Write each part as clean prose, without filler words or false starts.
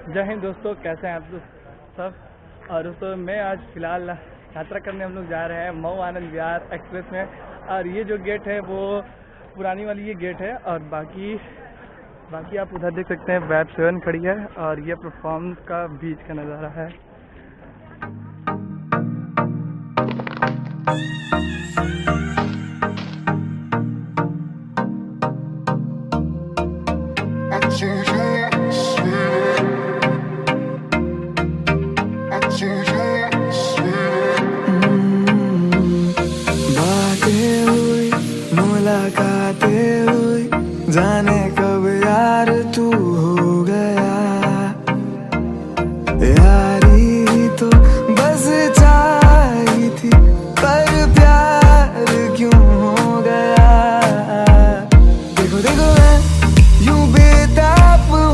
जय हिंद दोस्तों, कैसे हैं आप सब। और दोस्तों मैं आज फिलहाल यात्रा करने हम लोग जा रहे हैं मऊ आनंद विहार एक्सप्रेस में। और ये जो गेट है वो पुरानी वाली ये गेट है। और बाकी आप उधर देख सकते हैं वेब 7 खड़ी है। और ये प्लेटफॉर्म का बीच का नज़ारा है। मुलाकातें हुई, जाने कब यार तू हो गया। यारी तो बस चाहिए थी, पर प्यार क्यों हो गया। देखो देखो मैं यूं बेताब हूँ,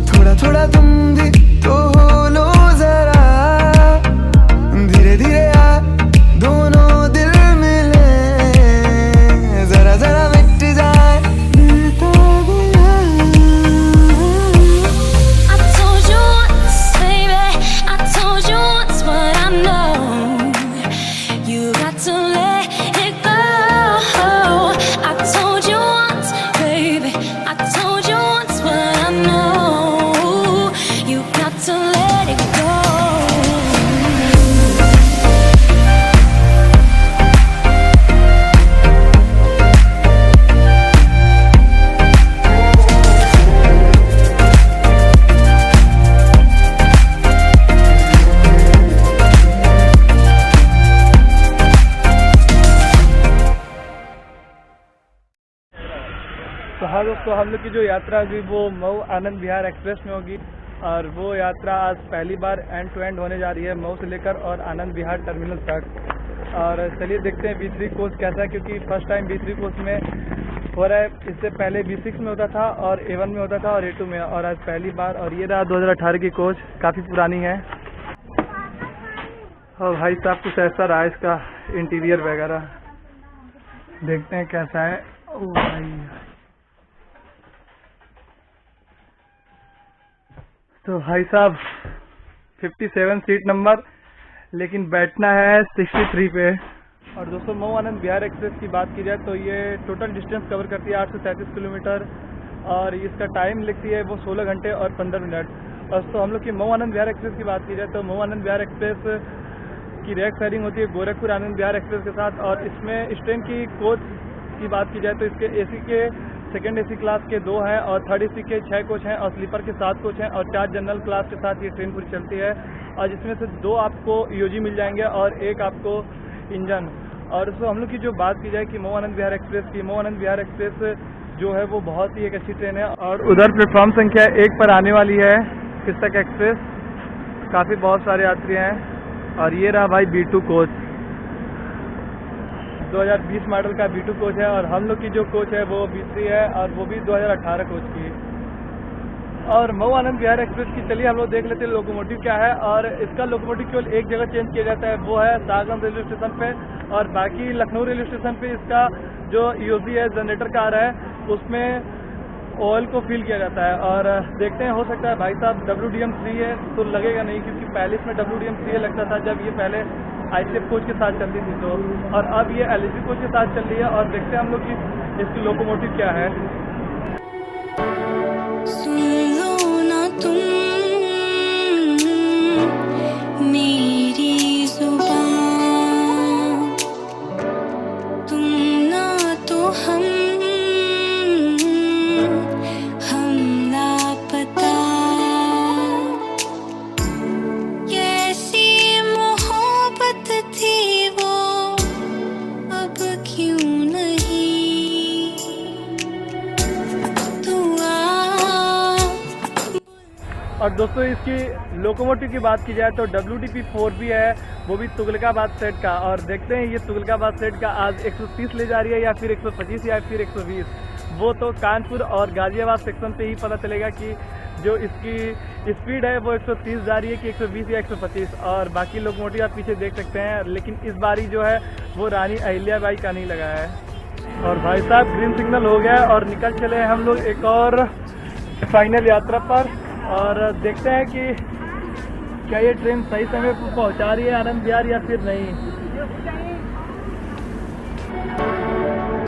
थोड़ा थोड़ा तुम भी तो हो लो जरा। धीरे धीरे यार दोनों दिल मिले, जरा जरा मिट जाए तो हाँ दोस्तों, हम लोग की जो यात्रा होगी वो मऊ आनंद विहार एक्सप्रेस में होगी। और वो यात्रा आज पहली बार एंड टू एंड होने जा रही है, मऊ से लेकर और आनंद विहार टर्मिनल तक। और चलिए देखते हैं B3 कोच कैसा है, क्योंकि फर्स्ट टाइम B3 कोच में हो रहा है। इससे पहले B6 में होता था और A1 में होता था और A2 में, और आज पहली बार। और ये रहा 2018 की कोच, काफ़ी पुरानी है। और भाई साहब कुछ ऐसा रहा इसका इंटीरियर वगैरह, देखते हैं कैसा है। ओ भाई, तो भाई साहब 57 सीट नंबर, लेकिन बैठना है 63 पे। और दोस्तों मऊ आनंद विहार एक्सप्रेस की बात की जाए तो ये टोटल डिस्टेंस कवर करती है 837 किलोमीटर। और इसका टाइम लिखती है वो 16 घंटे और 15 मिनट। और तो हम लोग की मऊ आनंद विहार एक्सप्रेस की बात की जाए तो मऊ आनंद विहार एक्सप्रेस की रैक शेयरिंग होती है गोरखपुर आनंद विहार एक्सप्रेस के साथ। और इसमें इस ट्रेन की कोच की बात की जाए तो इसके AC के सेकेंड AC क्लास के 2 हैं, और थर्ड AC के 6 कोच हैं, और स्लीपर के 7 कोच हैं, और 4 जनरल क्लास के साथ ये ट्रेन पूरी चलती है। और जिसमें से 2 आपको EOG मिल जाएंगे और 1 आपको इंजन। और उसको हम लोग की जो बात की जाए कि मऊ आनंद विहार एक्सप्रेस की, मऊ आनंद विहार एक्सप्रेस जो है वो बहुत ही एक अच्छी ट्रेन है। और उधर प्लेटफॉर्म संख्या 1 पर आने वाली है किस्तक एक्सप्रेस, काफ़ी बहुत सारे यात्री हैं। और ये रहा भाई B2 कोच, 2020 मॉडल का B2 कोच है। और हम लोग की जो कोच है वो B3 है, और वो भी 2018 कोच की। और मऊ आनंद विहार एक्सप्रेस की चलिए हम लोग देख लेते हैं लोकोमोटिव क्या है। और इसका लोकोमोटिव केवल एक जगह चेंज किया जाता है, वो है शाहगंज रेलवे स्टेशन पे। और बाकी लखनऊ रेलवे स्टेशन पे इसका जो EOG है, जनरेटर कार है, उसमें ऑयल को फिल किया जाता है। और देखते हैं, हो सकता है भाई साहब WDM3 है तो लगेगा नहीं, क्योंकि पहले इसमें WDM3 लगता था जब ये पहले ICF कोच के साथ चलती थी तो। और अब ये LHB कोच के साथ चल रही है। और देखते हैं हम लोग की इसकी लोकोमोटिव क्या है। सुन लो ना तुम मेरी जुबान, तुम ना तो हम लापता। कैसी मोहब्बत थी वो, अब क्यों नहीं तू आ। और दोस्तों इसकी लोकोमोटिव की बात की जाए तो WDP4 भी है, वो भी तुगलकाबाद सेट का। और देखते हैं ये तुगलकाबाद सेट का आज 130 ले जा रही है या फिर 125 या फिर 120। वो तो कानपुर और गाजियाबाद सेक्शन पे ही पता चलेगा कि जो इसकी स्पीड है वो 130 जा रही है कि 120 या 125। और बाकी लोकोमोटिव आप पीछे देख सकते हैं, लेकिन इस बारी जो है वो रानी अहिल्याबाई का नहीं लगा है। और भाई साहब ग्रीन सिग्नल हो गया और निकल चले हम लोग एक और फाइनल यात्रा पर। और देखते हैं कि क्या ये ट्रेन सही समय पर पहुंचा रही है आनंद विहार या फिर नहीं।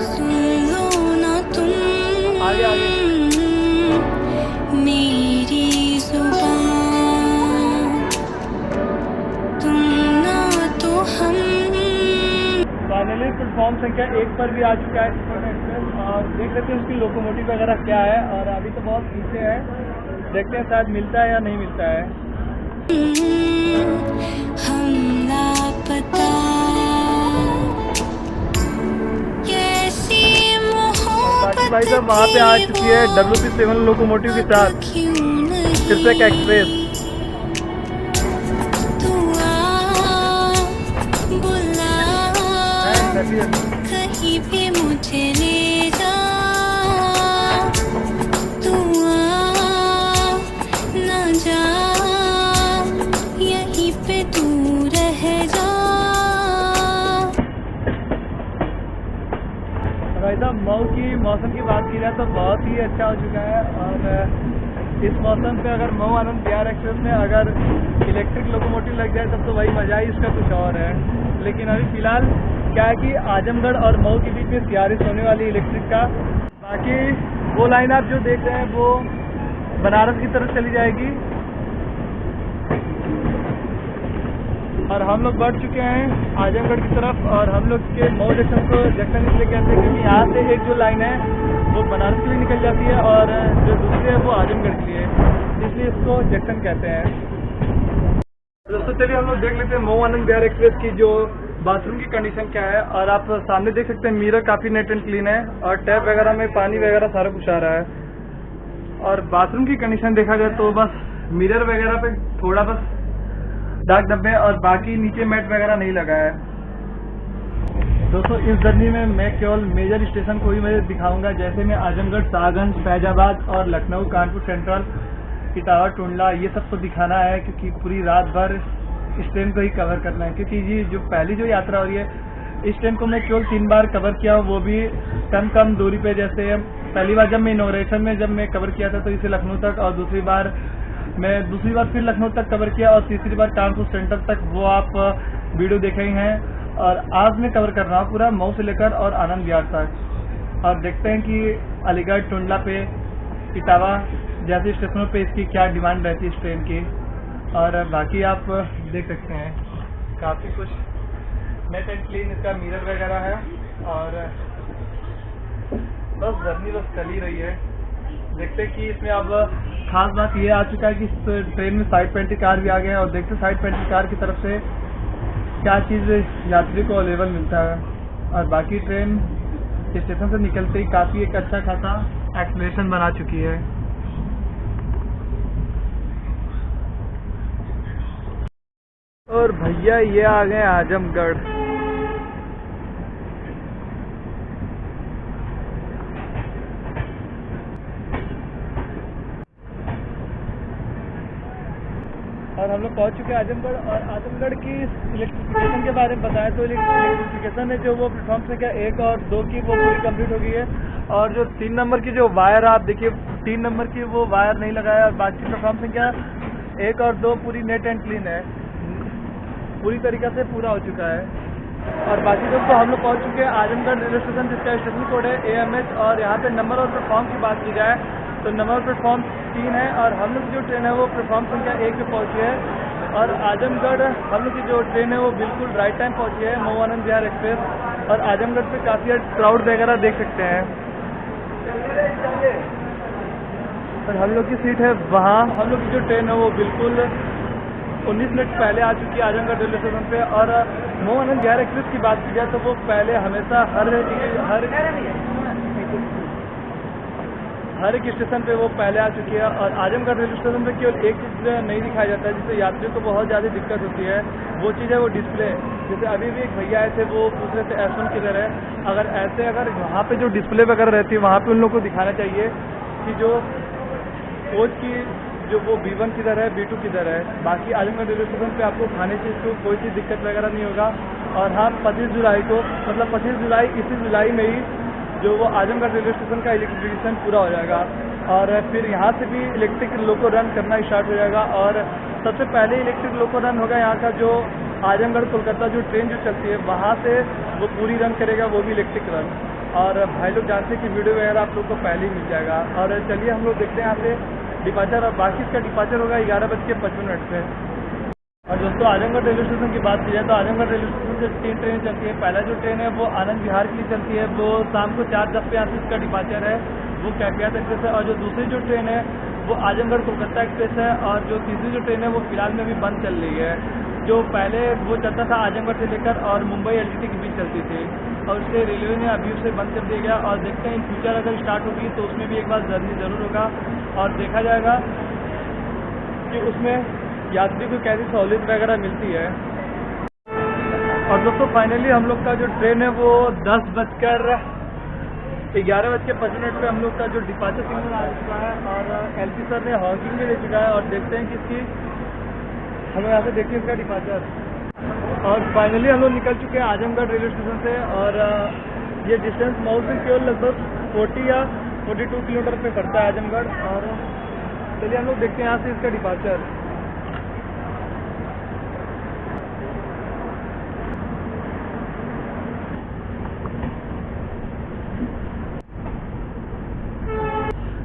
सुन लो ना तुम आगे आगे मेरी जुबान, तुम ना तो हम। फाइनली प्लेटफॉर्म संख्या 1 पर भी आ चुका है एक्सप्रेस और देख लेते हैं उसकी लोकोमोटिव वगैरह क्या है। और अभी तो बहुत नीचे है, देखते हैं शायद मिलता है या नहीं मिलता है। हम लापता कैसी बाकी मोहब्बत भाई साहब वहाँ पे आ चुकी है WP7 लोकोमोटिव के साथ क्यों नहीं सिरसक एक्सप्रेस। तू आ बुला कहीं भी मुझे ले जा, तू आ ना जा यहीं पे तू रह जा। भाई साहब मऊ की मौसम की बात की जाए तो बहुत ही अच्छा हो चुका है। और इस मौसम पे अगर मऊ आनंद विहार एक्सप्रेस में अगर इलेक्ट्रिक लोकोमोटिव लग जाए तब तो वही मजा ही इसका कुछ और है। लेकिन अभी फिलहाल क्या है कि आजमगढ़ और मऊ के बीच में CRS होने वाली इलेक्ट्रिक का। बाकी वो लाइन आप जो देख रहे हैं वो बनारस की तरफ चली जाएगी और हम लोग बढ़ चुके हैं आजमगढ़ की तरफ। और हम लोग के मऊ जंक्शन को जंक्शन इसलिए कहते हैं क्योंकि यहाँ से एक जो लाइन है वो बनारस के लिए निकल जाती है और जो दूसरी है वो आजमगढ़ के लिए, इसलिए इसको जंक्शन कहते हैं। दोस्तों चलिए हम लोग देख लेते हैं मऊ आनंद विहार एक्सप्रेस की जो बाथरूम की कंडीशन क्या है। और आप सामने देख सकते हैं मिरर काफ़ी नीट एंड क्लीन है और टैप वगैरह में पानी वगैरह सारा कुछ आ रहा है। और बाथरूम की कंडीशन देखा जाए तो बस मिरर वगैरह पे थोड़ा बस दाग धब्बे और बाकी नीचे मैट वगैरह नहीं लगा है। दोस्तों इस जर्नी में मैं केवल मेजर स्टेशन को ही मैं दिखाऊंगा, जैसे मैं आजमगढ़, शाहगंज, फैजाबाद और लखनऊ, कानपुर सेंट्रल, इटावा, टुंडला ये सब को दिखाना है क्योंकि पूरी रात भर इस ट्रेन को ही कवर करना है। क्योंकि ये जो पहली जो यात्रा हो रही है इस ट्रेन को मैं केवल 3 बार कवर किया हूँ, वो भी कम दूरी पे। जैसे पहली बार जब मैं इनॉग्रेशन में जब मैं कवर किया था तो इसे लखनऊ तक, और दूसरी बार फिर लखनऊ तक कवर किया, और तीसरी बार कानपुर सेंट्रल तक, वो आप वीडियो देखे ही हैं। और आज मैं कवर कर रहा हूँ पूरा मऊ से लेकर और आनंद विहार तक। और देखते हैं कि अलीगढ़, टुंडला पे, इटावा जैसे स्टेशनों पे इसकी क्या डिमांड रहती है इस ट्रेन की। और बाकी आप देख सकते हैं काफ़ी कुछ नेट एंड क्लीन इसका मिरर वगैरह है। और बस जर्नी बस चल ही रही है। देखते हैं कि इसमें अब खास बात ये आ चुका है कि इस ट्रेन में साइड पेंट्री कार भी आ गए हैं। और देखते हैं साइड पेंट्री कार की तरफ से क्या चीज़ यात्री को अवेलेबल मिलता है। और बाकी ट्रेन स्टेशन से निकलते ही काफ़ी एक अच्छा खासा एक्सलेशन बना चुकी है। और भैया ये आ गए आजमगढ़। और हम लोग पहुंच चुके हैं आजमगढ़। और आजमगढ़ की इलेक्ट्रिफिकेशन के बारे में बताया तो इलेक्ट्रिफिकेशन है जो वो प्लेटफॉर्म संख्या 1 और 2 की वो पूरी कंप्लीट हो गई है। और जो 3 नंबर की जो वायर आप देखिए 3 नंबर की वो वायर नहीं लगाया। और बाकी प्लेटफॉर्म संख्या 1 और 2 पूरी नेट एंड क्लीन है, पूरी तरीके से पूरा हो चुका है। और बाकी दोस्तों हम लोग पहुंच चुके हैं आजमगढ़ रेलवे स्टेशन, जिसका स्टेशन कोड है AMH। और यहाँ पे नंबर और प्लेटफॉर्म की बात की जाए तो नंबर प्लेटफॉर्म 3 है और हम लोग की जो ट्रेन है वो प्लेटफॉर्म संख्या 1 पे पहुंची है। और आजमगढ़ हम लोग की जो ट्रेन है वो बिल्कुल राइट टाइम पहुंची है, मऊ आनंद विहार एक्सप्रेस। और आजमगढ़ पे काफ़ी क्राउड वगैरह देख सकते हैं। और हम लोग की सीट है वहाँ। हम लोग की जो ट्रेन है वो बिल्कुल 19 मिनट पहले आ चुकी है आजमगढ़ रेलवे स्टेशन पे। और मऊ आनंद विहार एक्सप्रेस की बात की जाए तो वो पहले हमेशा हर एक स्टेशन पे वो पहले आ चुकी है। और आजमगढ़ रेलवे स्टेशन पे केवल एक चीज़ नहीं दिखाया जाता है जिससे यात्रियों को बहुत ज़्यादा दिक्कत होती है, वो चीज़ है वो डिस्प्ले। जैसे अभी भी एक भैया आए थे वो पूछ रहे थे S1 किधर है। अगर वहाँ पे जो डिस्प्ले वगैरह रहती है वहाँ पे उन लोग को दिखाना चाहिए कि जो कोच की जो वो B1 किधर है, B2 किधर है। बाकी आजमगढ़ रेलवे स्टेशन पे आपको खाने चीज़ को कोई चीज़ दिक्कत वगैरह नहीं होगा। और हाँ 25 जुलाई को इसी जुलाई में ही जो वो आजमगढ़ रेलवे स्टेशन का इलेक्ट्रिफिकेशन पूरा हो जाएगा। और फिर यहाँ से भी इलेक्ट्रिक लोको रन करना स्टार्ट हो जाएगा। और सबसे पहले इलेक्ट्रिक लोको रन होगा यहाँ का जो आजमगढ़ कोलकाता जो ट्रेन जो चलती है वहाँ से वो पूरी रन करेगा, वो भी इलेक्ट्रिक रन। और भाई लोग जानते हैं कि वीडियो वगैरह आप लोग को पहले ही मिल जाएगा। और चलिए हम लोग देखते हैं यहाँ से डिपार्चर। और बाकी इसका डिपार्चर होगा 11:55 पे। और दोस्तों आजमगढ़ रेलवे स्टेशन की बात की जाए तो आजमगढ़ रेलवे स्टेशन से 3 ट्रेन चलती है। पहला जो ट्रेन है वो आनंद विहार के लिए चलती है, वो शाम को 4:10 पे यहाँ से इसका डिपार्चर है, वो कैफियत एक्सप्रेस है। और जो दूसरी जो ट्रेन है वो आजमगढ़ कोलकाता एक्सप्रेस है। और जो तीसरी जो ट्रेन है वो फिलहाल में भी बंद चल रही है। जो पहले वो चलता था आजमगढ़ से लेकर और मुंबई एलटीटी के बीच चलती थी, और उससे रेलवे ने अभी उसे बंद कर दिया गया। और देखते हैं इन फ्यूचर अगर स्टार्ट होगी तो उसमें भी एक बार जरूर होगा और देखा जाएगा कि उसमें यात्री को कैसी सहूलियत वगैरह मिलती है। और दोस्तों फाइनली हम लोग का जो ट्रेन है वो 11:55 पे हम लोग का जो डिपार्चर सिग्नल आ चुका है। और एलपी सर ने हॉकिंग भी दे चुका है। और देखते हैं कि इसकी हम लोग यहाँ से देखते हैं इसका डिपार्चर। और फाइनली हम लोग निकल चुके हैं आजमगढ़ रेलवे स्टेशन से। और ये डिस्टेंस मऊ से केवल लगभग 40 या 42 किलोमीटर पे पड़ता है आजमगढ़। और चलिए हम लोग देखते हैं यहाँ से इसका डिपार्चर।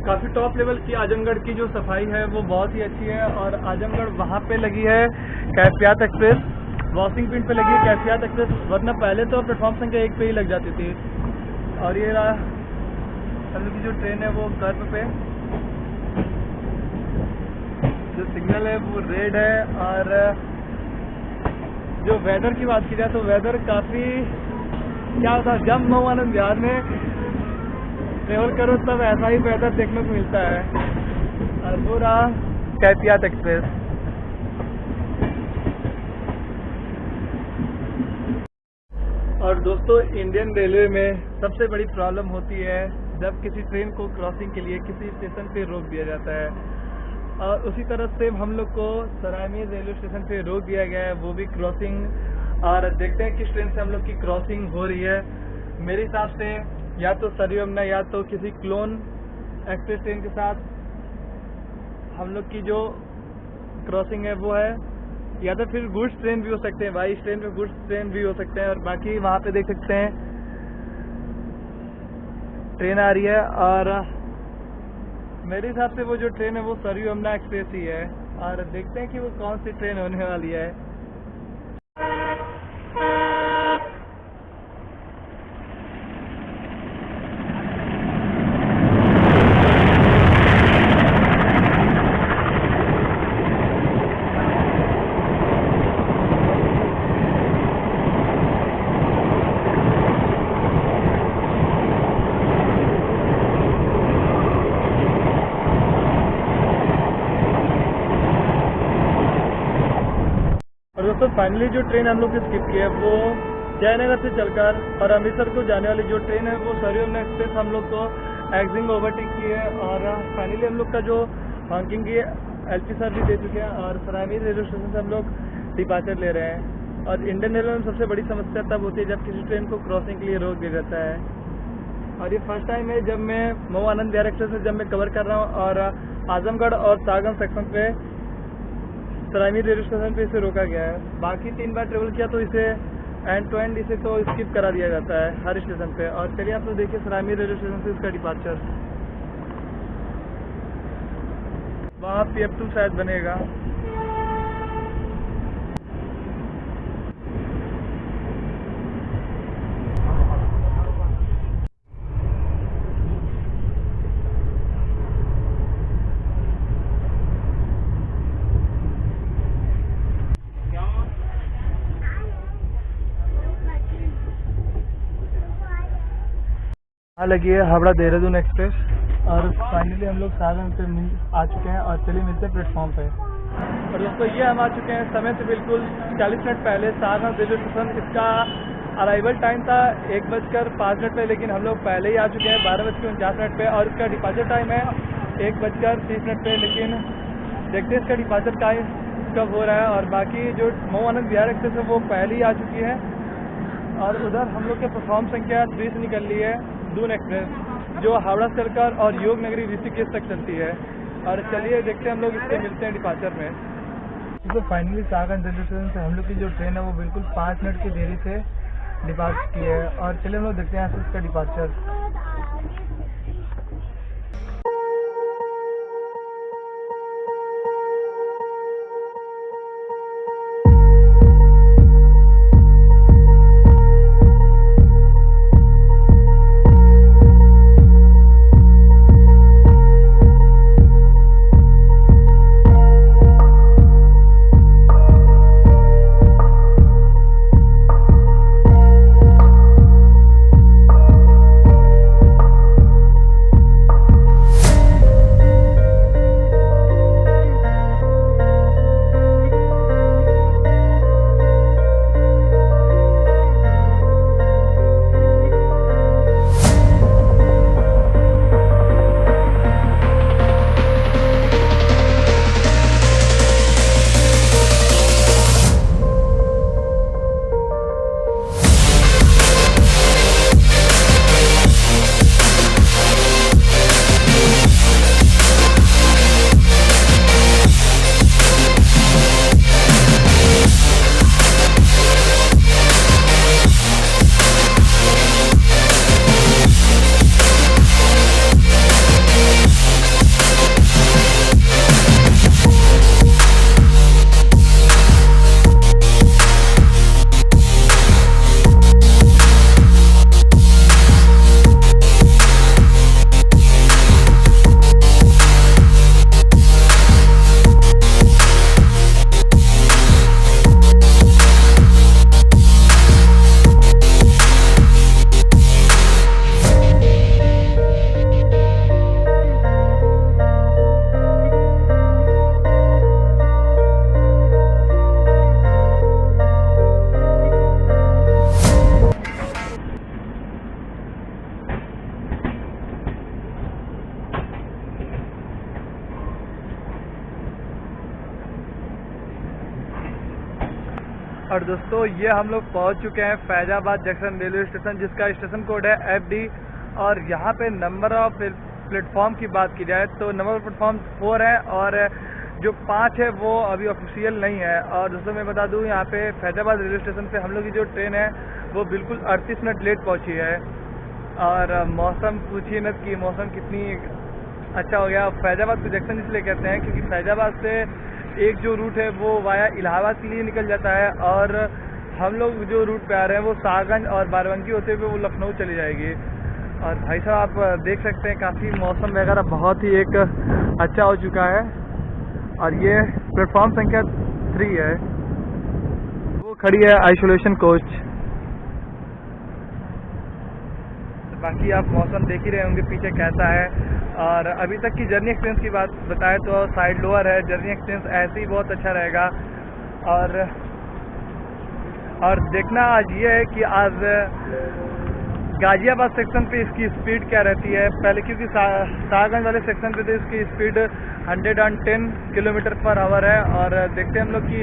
काफ़ी टॉप लेवल की आजमगढ़ की जो सफाई है वो बहुत ही अच्छी है। और आजमगढ़ वहाँ पे लगी है कैफियत एक्सप्रेस, वॉशिंग पिंड पे लगी है कैफियत एक्सप्रेस, वरना पहले तो प्लेटफॉर्म संख्या 1 पे ही लग जाती थी। और ये हम लोग की जो ट्रेन है वो कर्व पे जो सिग्नल है वो रेड है। और जो वेदर की बात की जाए तो वेदर काफ़ी क्या होता है, जब मऊ आनंद विहार में ट्रेवल करो तब ऐसा ही वेदर देखने को मिलता है। और वो रहा कैफियत एक्सप्रेस। और दोस्तों इंडियन रेलवे में सबसे बड़ी प्रॉब्लम होती है जब किसी ट्रेन को क्रॉसिंग के लिए किसी स्टेशन पे रोक दिया जाता है। और उसी तरह से हम लोग को सरायमीर रेलवे स्टेशन पे रोक दिया गया है, वो भी क्रॉसिंग। और देखते हैं किस ट्रेन से हम लोग की क्रॉसिंग हो रही है। मेरे हिसाब से या तो सरयू यमुना या तो किसी क्लोन एक्सप्रेस ट्रेन के साथ हम लोग की जो क्रॉसिंग है वो है, या तो फिर गुड्स ट्रेन भी हो सकते हैं। भाई इस ट्रेन में गुड्स ट्रेन भी हो सकते हैं। और बाकी वहाँ पे देख सकते हैं ट्रेन आ रही है। और मेरे हिसाब से वो जो ट्रेन है वो सरयू यमुना एक्सप्रेस ही है। और देखते हैं कि वो कौन सी ट्रेन होने वाली है। और दोस्तों फाइनली जो ट्रेन हम लोग ने स्किप की है वो जयनगर से चलकर और अमृतसर को जाने वाली जो ट्रेन है वो सरयू यमुना एक्सप्रेस हम लोग को एक्जिंग ओवरटेक की है। और फाइनली हम लोग का जो हॉकिंग की एलपी सर भी दे चुके हैं। और सरायमीर रेलवे स्टेशन से हम लोग डिपार्चर ले रहे हैं। और इंडियन रेलवे में सबसे बड़ी समस्या तब होती है जब किसी ट्रेन को क्रॉसिंग के लिए रोक दिया जाता है। और ये फर्स्ट टाइम है जब मैं मऊ आनंद विहार एक्सप्रेस में जब मैं कवर कर रहा हूँ। और आजमगढ़ और सागम सेक्शन पे सरायमीर रेलवे स्टेशन पे इसे रोका गया है। बाकी 3 बार ट्रेवल किया तो इसे एंड टू एंड इसे तो स्किप करा दिया जाता है हर स्टेशन पे। और चलिए आप लोग देखिए सरायमीर रेलवे स्टेशन से इसका डिपार्चर। वहाँ PF2 शायद बनेगा। यहाँ लगी है हावड़ा देहरादून एक्सप्रेस। और फाइनली हम लोग सागम से आ चुके हैं। और चलिए मिलते हैं प्लेटफॉर्म पे। और दोस्तों ये हम आ चुके हैं समय से बिल्कुल 40 मिनट पहले सागम रेलवे स्टेशन। इसका अराइवल टाइम था 1:05 पे, लेकिन हम लोग पहले ही आ चुके हैं 12:49 पे। और इसका डिपार्चर टाइम है 1:30 पे। लेकिन देखते हैं इसका डिपार्चर टाइम कब हो रहा है। और बाकी जो मऊ आनंद विहार एक्सप्रेस है वो पहले ही आ चुकी है। और उधर हम लोग के प्लेटफॉर्म संख्या 3 से निकल ली है दून एक्सप्रेस, जो हावड़ा से चलकर और योग नगरी ऋषिकेश तक चलती है। और चलिए देखते हैं, हम लोग इससे मिलते हैं डिपार्चर में। तो फाइनली सागंज रेलवे स्टेशन से हम लोग की जो ट्रेन है वो बिल्कुल 5 मिनट की देरी से डिपार्ट की है। और चलिए हम लोग देखते हैं यहाँ से इसका डिपार्चर। और दोस्तों ये हम लोग पहुंच चुके हैं फैजाबाद जंक्शन रेलवे स्टेशन, जिसका स्टेशन कोड है FD। और यहाँ पे नंबर ऑफ प्लेटफॉर्म की बात की जाए तो नंबर ऑफ प्लेटफॉर्म 4 है और जो 5 है वो अभी ऑफिशियल नहीं है। और दोस्तों मैं बता दूँ, यहाँ पे फैजाबाद रेलवे स्टेशन पे हम लोग की जो ट्रेन है वो बिल्कुल 38 मिनट लेट पहुँची है। और मौसम पूछिए न कि मौसम कितनी अच्छा हो गया। फैजाबाद को जंक्शन इसलिए कहते हैं क्योंकि फैजाबाद से एक जो रूट है वो वाया इलाहाबाद के लिए निकल जाता है, और हम लोग जो रूट पे आ रहे हैं वो सागंज और बाराबंकी होते हुए वो लखनऊ चली जाएगी। और भाई साहब आप देख सकते हैं काफ़ी मौसम वगैरह बहुत ही एक अच्छा हो चुका है। और ये प्लेटफॉर्म संख्या 3 है, वो खड़ी है आइसोलेशन कोच। बाकी आप मौसम देख ही रहे होंगे पीछे कैसा है। और अभी तक की जर्नी एक्सपीरियंस की बात बताएं तो साइड लोअर है, जर्नी एक्सपीरियंस ऐसे ही बहुत अच्छा रहेगा। और देखना आज ये है कि आज गाजियाबाद सेक्शन पे इसकी स्पीड क्या रहती है। पहले क्योंकि सागंज वाले सेक्शन पे तो इसकी स्पीड 110 किलोमीटर पर आवर है। और देखते हैं हम लोग कि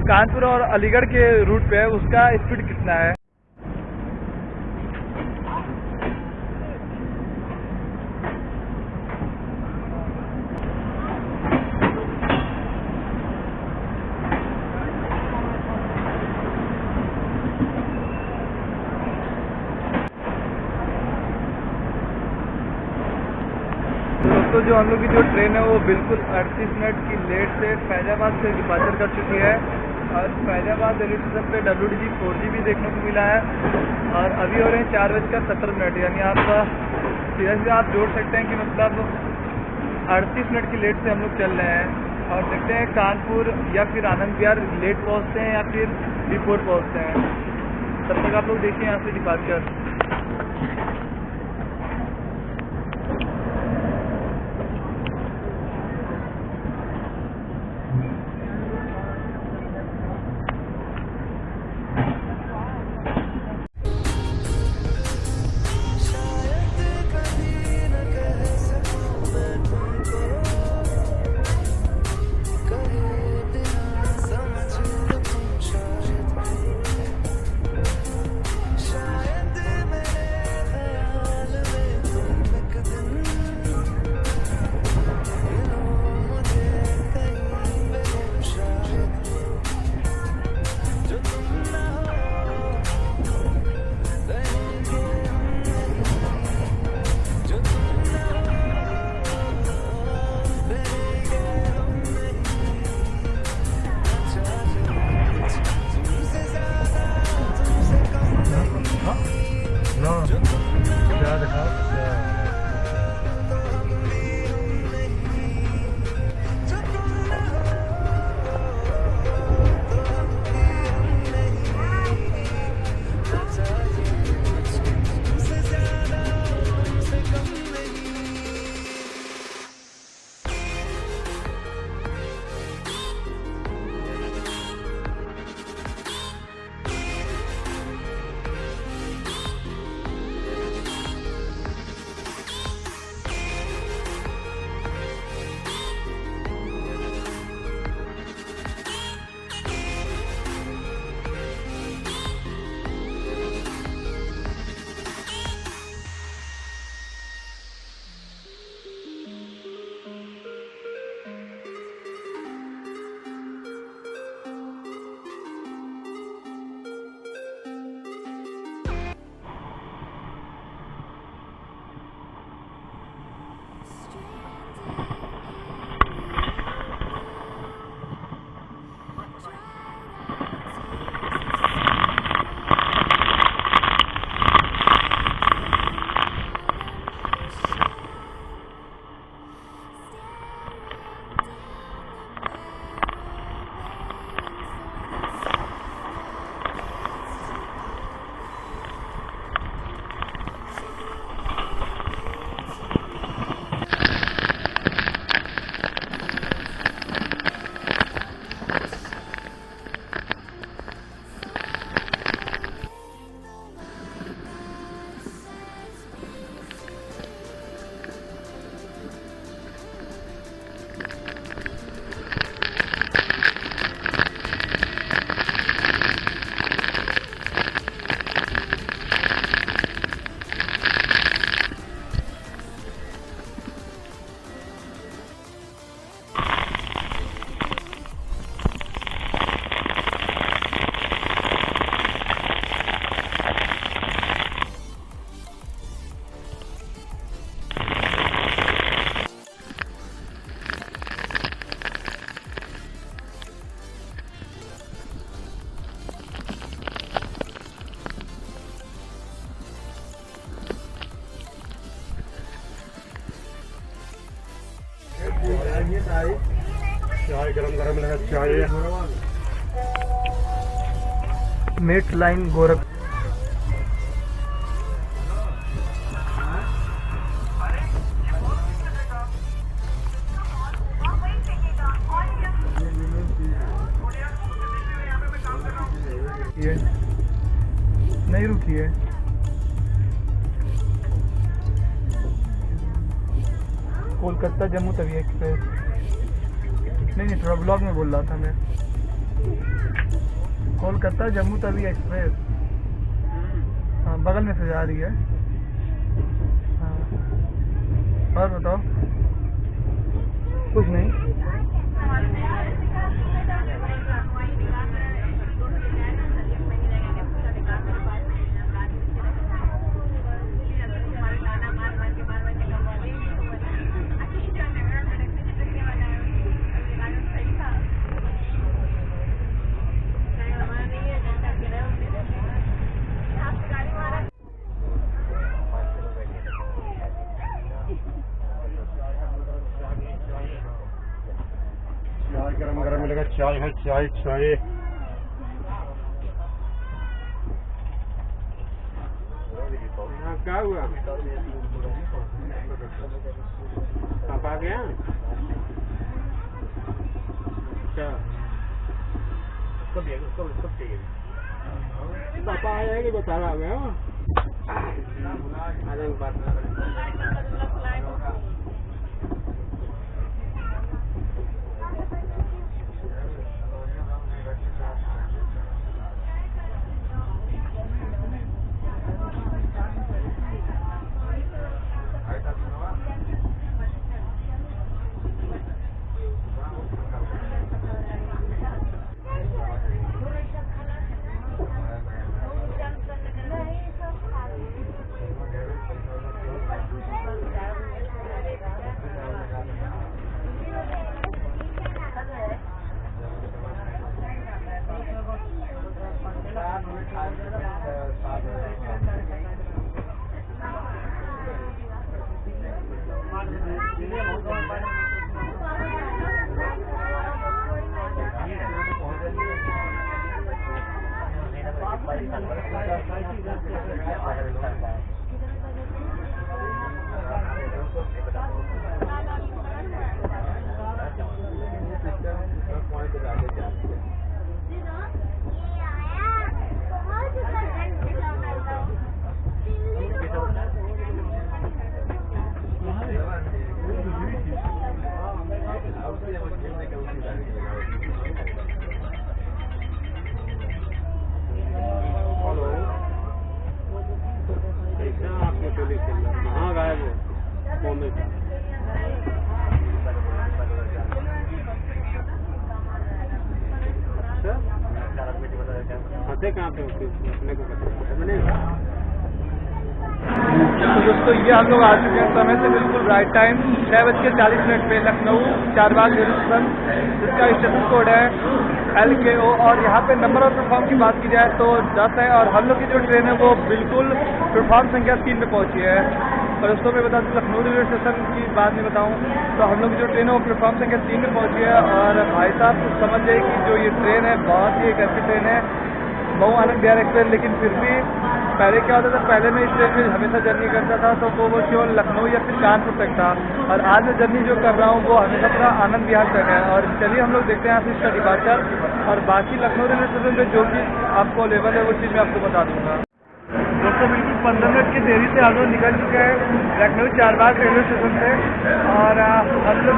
कानपुर और अलीगढ़ के रूट पे है उसका स्पीड कितना है। तो जो हम लोग की जो ट्रेन है वो बिल्कुल 38 मिनट की लेट से फैजाबाद से डिपार्चर कर चुकी है। और फैजाबाद रेलवे स्टेशन पे WDG 4G भी देखने को मिला है। और अभी हो रहे हैं 4:17, यानी आप सीधा सीधा आप जोड़ सकते हैं कि मतलब 38 मिनट की लेट से हम लोग चल रहे हैं। और देखते हैं कानपुर या फिर आनंद विहार लेट पहुँचते हैं या फिर बिफोर पहुँचते हैं। तब तक आप लोग देखिए यहाँ से डिपार्चर। चाय गरम गरम लगा चाय। मेट लाइन गोरख। ये नहीं रुकी है। कोलकाता जम्मू तवी एक्सप्रेस। नहीं थोड़ा ब्लॉग में बोल रहा था मैं। कोलकाता जम्मू तवी एक्सप्रेस। हाँ बगल में से जा रही है। हाँ और बताओ। कुछ नहीं। चाय गरम गरम मिलेगा चाय है चाय चाय। क्या हुआ आप आ गया? अच्छा कब चाहिए? पापा आया कि बता रहा गया कहाँ गायब हो? फंसे कहाँ पे अपने को पता। तो दोस्तों ये हम लोग आ चुके हैं समय से बिल्कुल राइट टाइम 6:40 पे लखनऊ चारबाग स्टेशन, जिसका स्टेशन कोड है LKO। और यहाँ पे नंबर ऑफ प्लेटफॉर्म की बात की जाए तो 10 है और हम लोग की जो ट्रेन है वो बिल्कुल प्लेटफॉर्म संख्या 3 पे पहुँची है। और दोस्तों मैं बता दूँ लखनऊ रेलवे स्टेशन की बात नहीं बताऊँ तो हम लोग की जो ट्रेन है वो प्लेटफॉर्म संख्या 3 पे पहुँची है। और भाई साहब समझ जाइए कि जो ये ट्रेन है बहुत ही एक ऐसी ट्रेन है मऊ आनंद विहार एक्सप्रेस। लेकिन फिर भी पहले क्या होता था, पहले मैं इस ट्रेन में हमेशा जर्नी करता था तो वो केवल लखनऊ या फिर कानपुर तक था। और आज मैं जर्नी जो कर रहा हूँ वो हमेशा पूरा आनंद विहार तक है। और चलिए हम लोग देखते हैं यहाँ से इसका डिपार्चर और बाकी लखनऊ रेलवे स्टेशन पे जो चीज़ आपको अवेलेबल है वो चीज़ मैं आपको बता दूँगा। दोस्तों बिल्कुल 15 मिनट की देरी से हम लोग निकल चुके हैं लखनऊ चारबाग रेलवे स्टेशन से। और हम लोग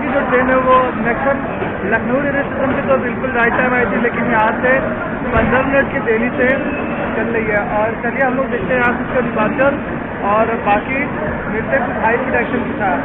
की जो ट्रेन है वो नेक्स्ट लखनऊ रेलवे स्टेशन पे तो बिल्कुल राइट टाइम आई थी, लेकिन यहाँ से 15 मिनट की देरी से चल रही है। और चलिए हम लोग देखते हैं यहाँ से इसका डिपार्चर और बाकी मिलते हैं कुछ हाई स्पीड एक्शन के साथ।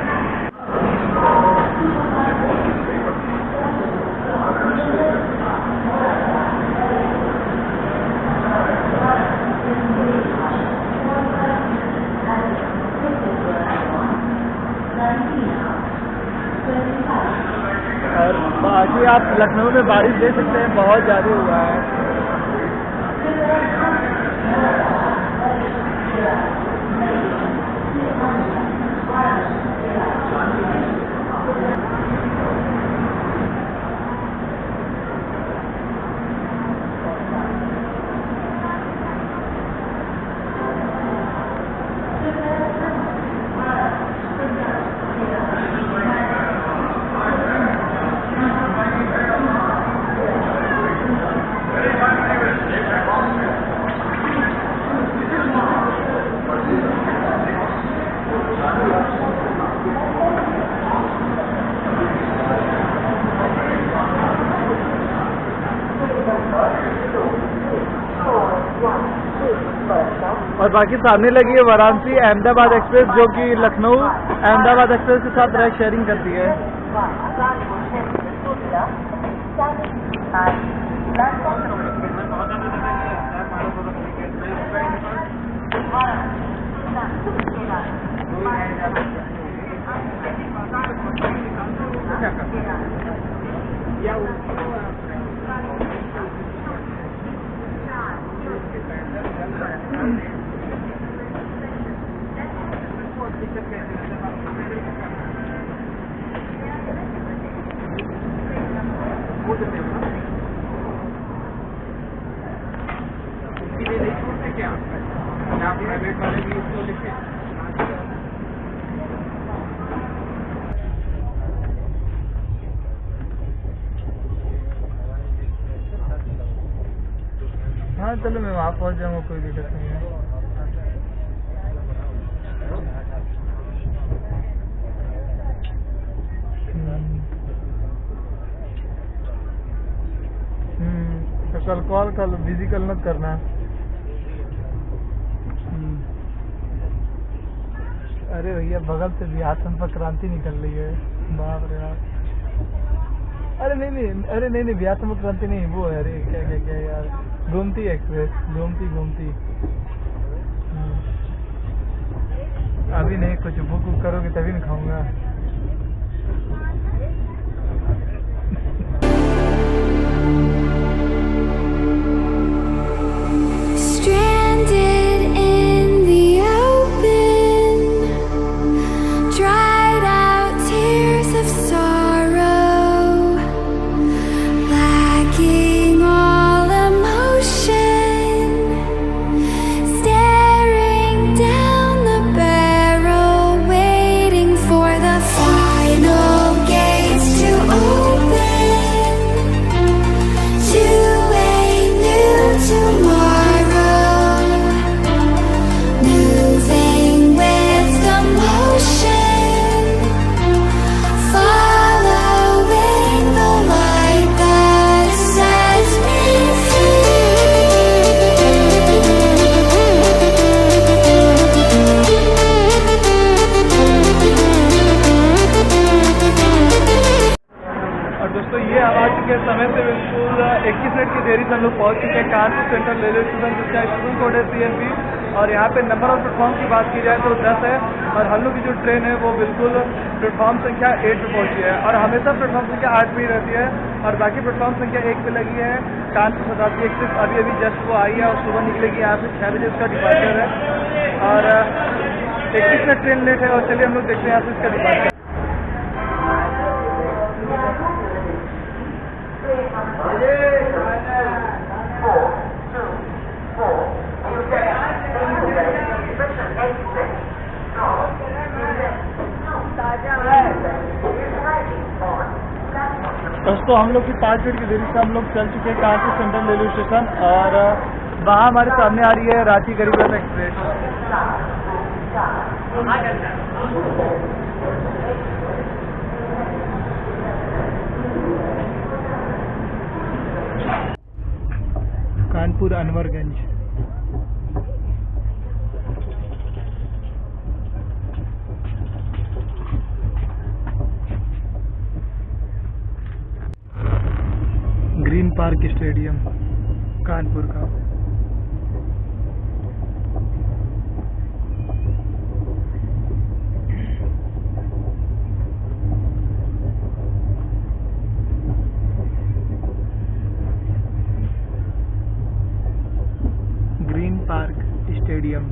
और बाकी आप लखनऊ में बारिश देख सकते हैं, बहुत ज़्यादा हुआ है। और बाकी सामने लगी है वाराणसी अहमदाबाद एक्सप्रेस, जो कि लखनऊ अहमदाबाद एक्सप्रेस के साथ राइड शेयरिंग करती है। हाँ चलो मैं वहाँ पहुँच जाऊँगा, कोई दिक्कत नहीं है। तो कल कॉल कर बिजी कल मत करना। अरे भैया बगल से भी आसन पर क्रांति निकल रही है, बाप रे बाप। अरे नहीं बिहार में क्रांति नहीं, वो है, अरे क्या यार, गोमती एक्सप्रेस, गोमती। अभी नहीं, कुछ बुक करोगे तभी नहीं खाऊंगा। Stranded in the open, dried out tears of sorrow, lacking all emotion, staring down the barrel, waiting for the final gates to open to a new tomorrow, moving with the motion, following the light that sets me और दोस्तों ये अब आ चुके हैं समय से बिल्कुल 21 minute की देरी से हम लोग पहुँच चुके हैं कानपुर सेंट्रल रेलवे स्टेशन, जिसका स्टेशन कोड है CNP। और यहाँ पे नंबर ऑफ प्लेटफॉर्म की बात की जाए तो 10 है, और हम लोग की जो ट्रेन है वो बिल्कुल प्लेटफॉर्म संख्या 8 पे पहुँची है, और हमेशा प्लेटफॉर्म संख्या 8 पे ही रहती है, और बाकी प्लेटफॉर्म संख्या 1 पे लगी है कानपुर शताब्दी एक्सप्रेस। अभी जस्ट वो आई है और सुबह निकलेगी यहाँ से 6 बजे उसका डिपार्चर है, और 21 मिनट ट्रेन लेट है। और चलिए हम लोग देखते हैं यहाँ से इसका डिपार्चर। दोस्तों हम लोग की 5 मिनट की देरी से हम लोग चल चुके हैं कानपुर सेंट्रल रेलवे स्टेशन, और वहाँ हमारे सामने आ रही है Ranchi Garib Rath Express. Kanpur Anwarganj. Green Park Stadium Kanpur का। Green Park Stadium.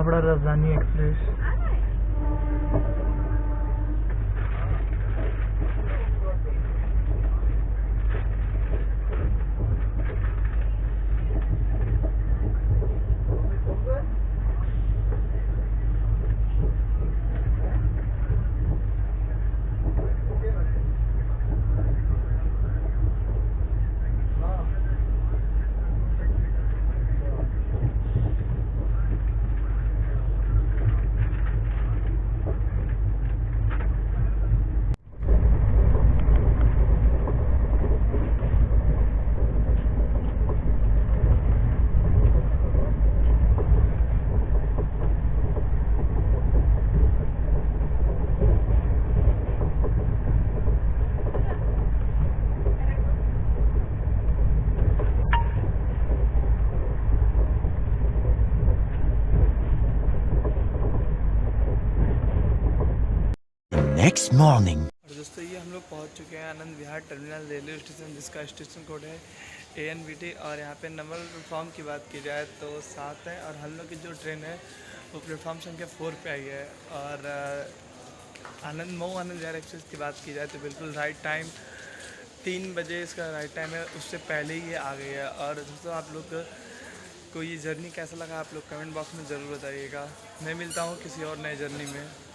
पड़ा राजधानी एक्सप्रेस। Next morning. और दोस्तों ये हम लोग पहुंच चुके हैं Anand Vihar terminal railway station, जिसका स्टेशन कोड है ANVT। और यहाँ पे नंबर प्लेटफॉर्म की बात की जाए तो 7 है, और हम लोग की जो ट्रेन है वो प्लेटफॉर्म संख्या 4 पे आई है। और मऊ आनंद विहार एक्सप्रेस की बात की जाए तो बिल्कुल राइट टाइम 3 बजे इसका राइट टाइम है, उससे पहले ही ये आ गई है। और दोस्तों आप लोग को ये जर्नी कैसा लगा आप लोग कमेंट बॉक्स में ज़रूर बताइएगा। मैं मिलता हूँ किसी और नए जर्नी में।